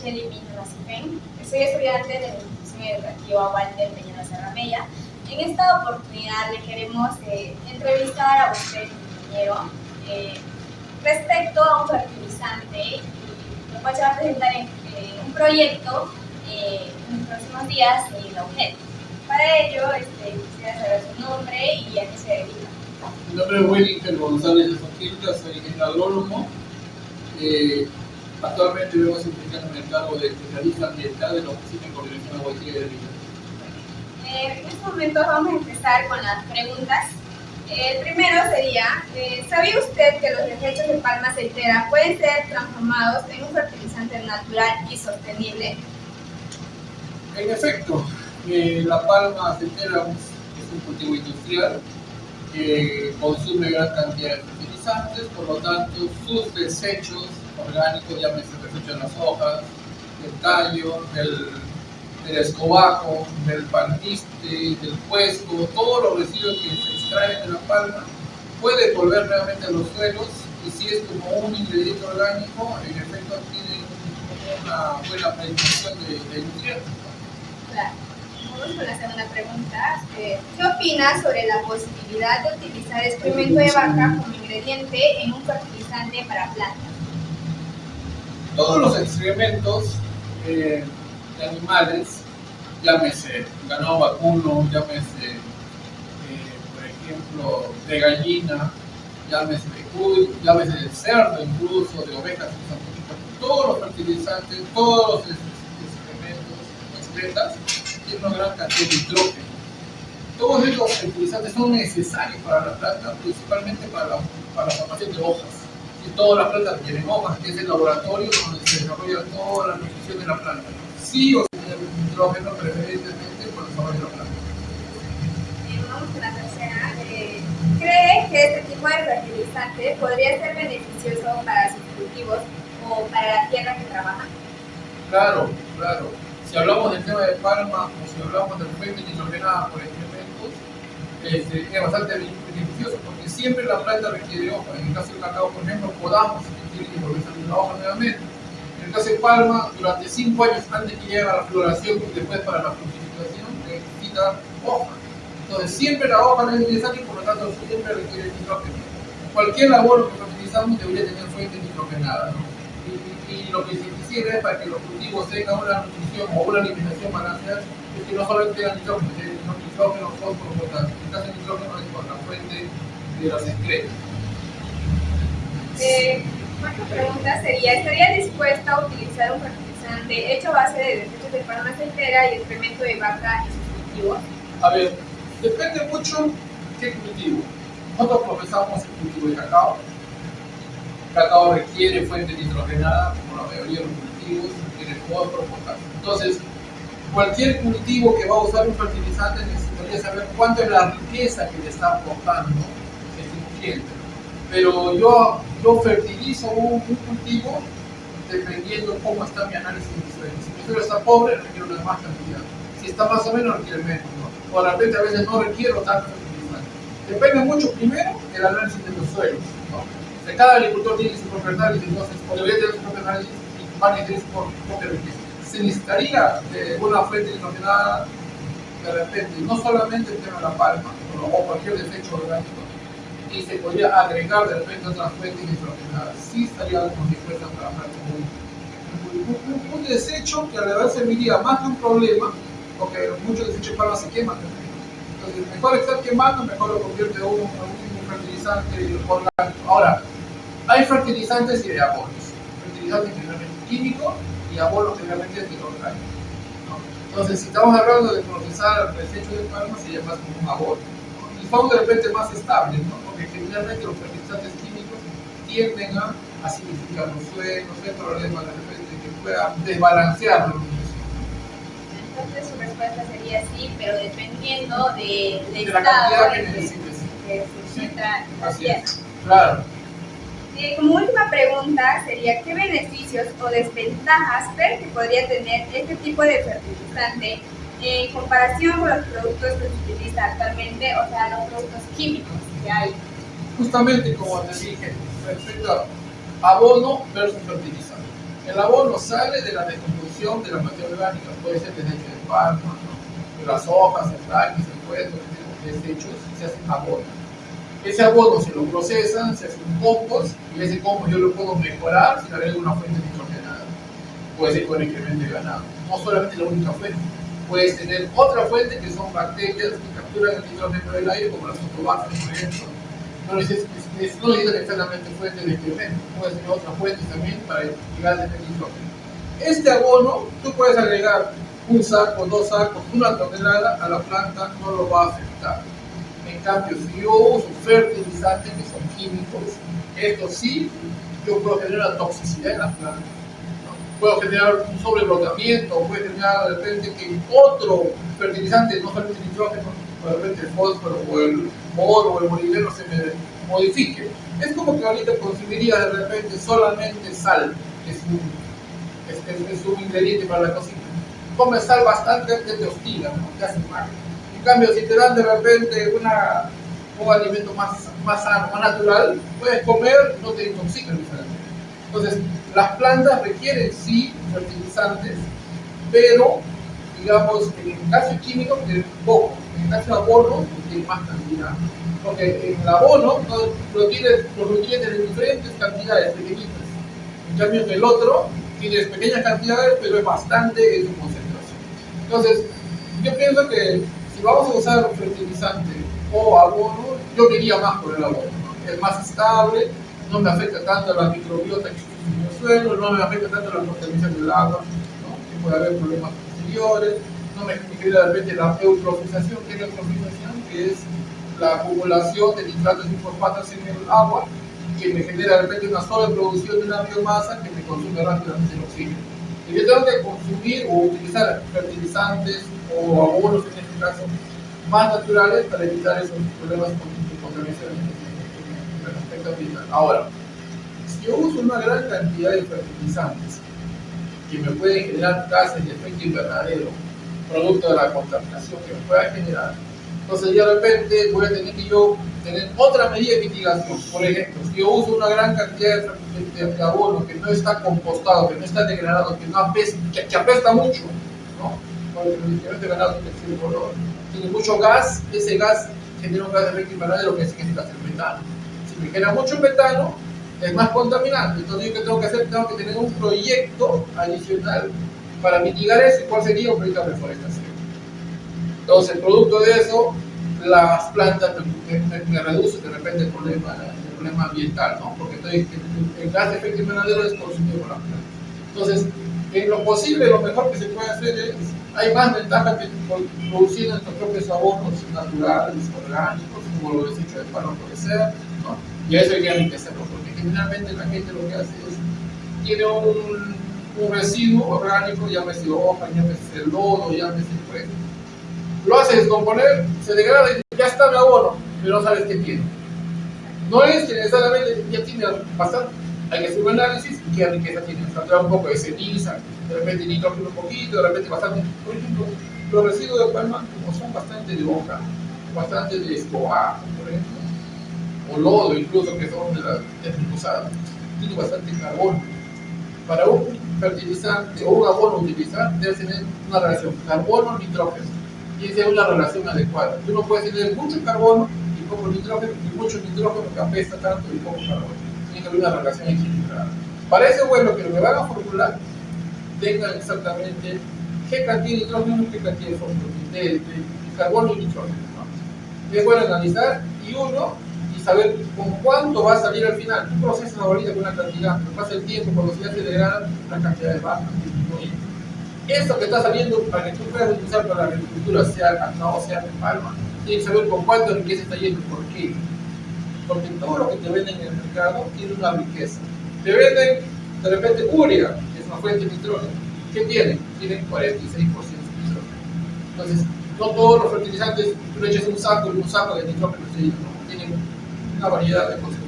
Michelle Pino Nacifén. Soy estudiante de la institución educativa Walter Peña Serramella. En esta oportunidad le queremos entrevistar a usted, ingeniero, respecto a un fertilizante y lo cual se va a presentar en un proyecto en los próximos días en la UNED. Para ello, quisiera saber su nombre y a qué se dedica. Mi nombre es Wellington González de Fontilca, soy ingeniero agrónomo. Actualmente vengo desempeñándome el cargo de especialista ambiental de la Oficina de Coordinación Agropecuaria de Villa. En estos momentos vamos a empezar con las preguntas. El primero sería, ¿sabía usted que los desechos de palma aceitera pueden ser transformados en un fertilizante natural y sostenible? En efecto, la palma aceitera es un cultivo industrial que consume gran cantidad de fertilizantes, por lo tanto sus desechos orgánicos, llámese desecho de las hojas, del tallo, del escobajo, del pantiste, del cuesco, todos los residuos que se extraen de la palma pueden volver realmente a los suelos, y si es como un ingrediente orgánico, en efecto tiene una buena penetración de nutrientes. Claro. Vamos con la segunda pregunta. ¿Qué opinas sobre la posibilidad de utilizar excremento de vaca como ingrediente en un fertilizante para plantas? Todos los excrementos de animales, llámese ganado vacuno, llámese, por ejemplo, de gallina, llámese de cuy, llámese de cerdo, incluso de ovejas, todos los fertilizantes, todos los excrementos, excretas, tienen una gran cantidad de nitrógeno. Todos estos fertilizantes son necesarios para la planta, principalmente para la formación de hojas. Y todas las plantas tienen hojas, que es el laboratorio donde se desarrolla toda la nutrición de la planta. Sí o sí, el nitrógeno preferentemente por el desarrollo de la planta. Vamos con la tercera. ¿Cree que este tipo de fertilizante podría ser beneficioso para sus cultivos o para la tierra que trabaja? Claro, claro. Si hablamos del tema de palma o si hablamos del fuente nitrogenada por excrementos, es bastante beneficioso porque siempre la planta requiere hoja. En el caso del cacao, por ejemplo, podamos y tiene que volver a salir la hoja nuevamente. En el caso de palma, durante 5 años antes que llegue a la floración y después para la fructificación, necesita hoja. Entonces, siempre la hoja es necesaria y por lo tanto siempre requiere nitrógeno. Cualquier labor que utilizamos debería tener fuente nitrogenada, ¿no? Y lo que se quisiera es para que los cultivos tengan una nutrición o una alimentación balanceada, es que no solamente tengan nitrógeno, sino nitrógeno, fósforo, potasio. En el caso de nitrógeno es por la fuente de los excretas. Otra pregunta sería, ¿estaría dispuesta a utilizar un fertilizante hecho a base de desechos de palma aceitera y excremento de vaca y sus cultivos? A ver, depende mucho qué cultivo. Nosotros profesamos el cultivo de cacao. El cacao requiere fuente nitrogenada, como la mayoría de los cultivos, requiere fósforo, potasio. Entonces, cualquier cultivo que va a usar un fertilizante necesitaría saber cuánto es la riqueza que le está aportando ese nutriente. Pero yo fertilizo un cultivo dependiendo cómo está mi análisis de mi suelo. Si mi suelo está pobre, requiero una más cantidad. Si está más o menos, requiere menos, ¿no? O de repente a veces no requiero tanto fertilizante. Depende mucho primero del análisis de los suelos, ¿no? O sea, cada agricultor tiene su propio análisis, entonces, o debería tener su propio análisis y van a tener su propia riqueza. Se necesitaría una fuente nitrogenada de repente, no solamente el tema de la palma, o cualquier desecho orgánico, y se podría agregar de repente otras fuentes nitrogenadas. Sí estaría dispuesta a trabajar con un desecho que a la vez serviría más que un problema, porque muchos desechos de palma se queman. Entonces, mejor estar quemando, mejor lo convierte en un fertilizante orgánico. Ahora, hay fertilizantes y de abonos. Fertilizantes generalmente químicos y abonos generalmente orgánicos, ¿no? Entonces, si estamos hablando de procesar desechos de palma, sería más como un abono, ¿no? Y son de repente más estables, ¿no? Porque generalmente los fertilizantes químicos tienden a acidificar los suelos, no hay problemas de repente que puedan desbalancear los nutrientes. Entonces su respuesta sería sí, pero dependiendo del la estado cantidad que necesites. Que se encuentra la Así tierra. es, claro. Como última pregunta sería, ¿qué beneficios o desventajas cree que podría tener este tipo de fertilizante en comparación con los productos que se utilizan actualmente, o sea, los productos químicos que hay? Justamente como te dije, respecto a abono versus fertilizante. El abono sale de la descomposición de la materia orgánica, puede ser desde de palma, ¿no? De las hojas, el lápiz, el cuerpo, desechos, se hace abono. Ese abono se lo procesan, se hace un compost, y ese compost yo lo puedo mejorar si le agrego una fuente nitrogenada. Puede ser con incremento de ganado. No solamente la única fuente. Puedes tener otra fuente que son bacterias que capturan el nitrógeno del aire, como las fotobacterias, por ejemplo. No necesitas necesariamente fuente de excremento. Puedes tener otras fuentes también para llegar al nitrógeno. Este abono, tú puedes agregar un saco, 2 sacos, 1 tonelada a la planta, no lo va a afectar. En cambio, si yo uso fertilizantes que son químicos, esto sí, yo puedo generar una toxicidad en las plantas. Puedo generar un sobrebrotamiento, puede generar de repente que otro fertilizante, no solamente el nitrógeno, de repente el fósforo o el boro o el molibdeno se me modifique. Es como que ahorita consumiría de repente solamente sal, es un ingrediente para la cocina. Comes sal bastante, te hostiga, ¿no? Te hace mal. En cambio, si te dan de repente un alimento más sano, más natural, puedes comer, no te intoxica necesariamente. Entonces, las plantas requieren sí fertilizantes, pero, digamos, en el caso químico, poco. En el caso de abono, tiene más cantidad. Porque en el abono lo tienes los nutrientes en diferentes cantidades pequeñitas. En cambio, en el otro, tienes pequeñas cantidades, pero es bastante en su concentración. Entonces, yo pienso que si vamos a usar fertilizante o abono, yo me iría más por el abono, ¿no? Es más estable, no me afecta tanto a la microbiota que existe en el suelo, no me afecta tanto a la contaminación del agua, ¿no? Que puede haber problemas posteriores, no me genera de repente la eutrofización, que es la eutrofización, que es la acumulación de nitratos y fosfatos en el agua, que me genera de repente una sobreproducción de una biomasa que me consume rápidamente el oxígeno. Y yo tengo que consumir o utilizar fertilizantes o abonos en este caso más naturales para evitar esos problemas de contaminación en el aspecto ambiental. Ahora, si yo uso una gran cantidad de fertilizantes que me pueden generar gases de efecto invernadero, producto de la contaminación que me pueda generar, entonces de repente voy a tener que yo tener otra medida de mitigación. Por ejemplo, si yo uso una gran cantidad de abono que no está compostado, que no está degradado, que no apesta, que apesta mucho, ¿no? Porque el ganado tiene color, tiene mucho gas, ese gas genera un gas de efecto invernadero que es el gas del metano. Si me genera mucho metano, es más contaminante. Entonces, ¿qué tengo que hacer? Tengo que tener un proyecto adicional para mitigar eso. ¿Cuál sería? Un proyecto de reforestación. Entonces, producto de eso, las plantas me reducen de repente el problema ambiental, ¿no? Porque el gas de efecto invernadero es consumido por las plantas. Entonces, en lo posible, lo mejor que se puede hacer es, hay más ventajas que produciendo nuestros propios abonos naturales, orgánicos, como los desechos de palo puede ser, ¿no? Y a eso hay que hacerlo, porque generalmente la gente lo que hace es, tiene un residuo orgánico, llámese hoja, llámese lodo, llámese pues, lo hace descomponer, se degrada y ya está mi abono, pero no sabes qué tiene. No es que necesariamente ya tiene bastante, hay que hacer un análisis y qué riqueza tiene. Trae un poco de ceniza, de repente nitrógeno un poquito, de repente bastante. Por ejemplo, los residuos de palma como son bastante de hoja, bastante de escobar, por ejemplo, o lodo incluso, que son de las usadas, tiene bastante carbono. Para un fertilizante o un abono utilizar, debe tener una relación carbono-nitrógeno. Y esa es una relación adecuada. Tú no puedes tener mucho carbono y poco nitrógeno, y mucho nitrógeno que apesta tanto y poco carbono. Tiene que haber una relación equilibrada. Para eso es bueno que lo que van a formular tengan exactamente qué cantidad de nitrógeno y qué cantidad de fósforo, de carbono y nitrógeno, ¿no? Es bueno analizar y saber con cuánto va a salir al final. Un proceso ahorita con una cantidad, pero pasa el tiempo, cuando se hace degrada, la cantidad de baja. Esto que está saliendo para que tú puedas utilizar para la agricultura, sea cacao, sea de palma, tienes que saber con cuánta riqueza está yendo. ¿Por qué? Porque todo lo que te venden en el mercado tiene una riqueza. Te venden de repente urea, que es una fuente de nitrógeno. ¿Qué tiene? Tienen 46% de nitrógeno. Entonces, no todos los fertilizantes, tú le echas un saco de nitrógeno, no, tienen una variedad de concentraciones.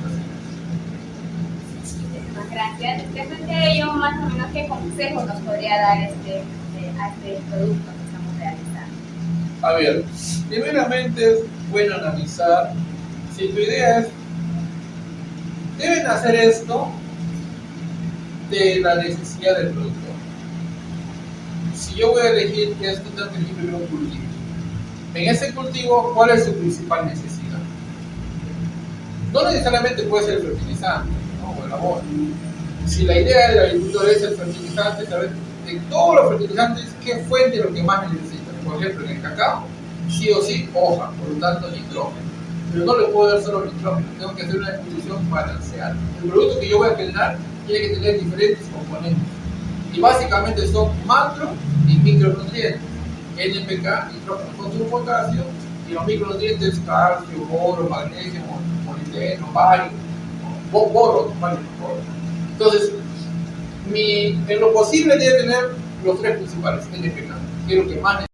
Gracias. Después de ello, más o menos, ¿qué consejos nos podría dar a este producto que estamos realizando? A ver, primeramente es bueno analizar si tu idea es, deben hacer esto, de la necesidad del productor. Si yo voy a elegir esto, tengo que elegir primero un cultivo. En ese cultivo, ¿cuál es su principal necesidad? No necesariamente puede ser el fertilizante, ¿no? O el abono. Si la idea del agricultor es el fertilizante, saber de todos los fertilizantes qué fuente es lo que más necesita. Por ejemplo, en el cacao, sí o sí, hoja, por lo tanto nitrógeno. Pero no le puedo dar solo nitrógeno, tengo que hacer una exposición balanceada. El producto que yo voy a generar tiene que tener diferentes componentes. Y básicamente son macro y micronutrientes. NPK, nitrógeno, fósforo, potasio, y los micronutrientes calcio, boro, magnesio, molibdeno, bario, boro. Entonces, en lo posible debe tener los tres principales, NPK, que es lo que más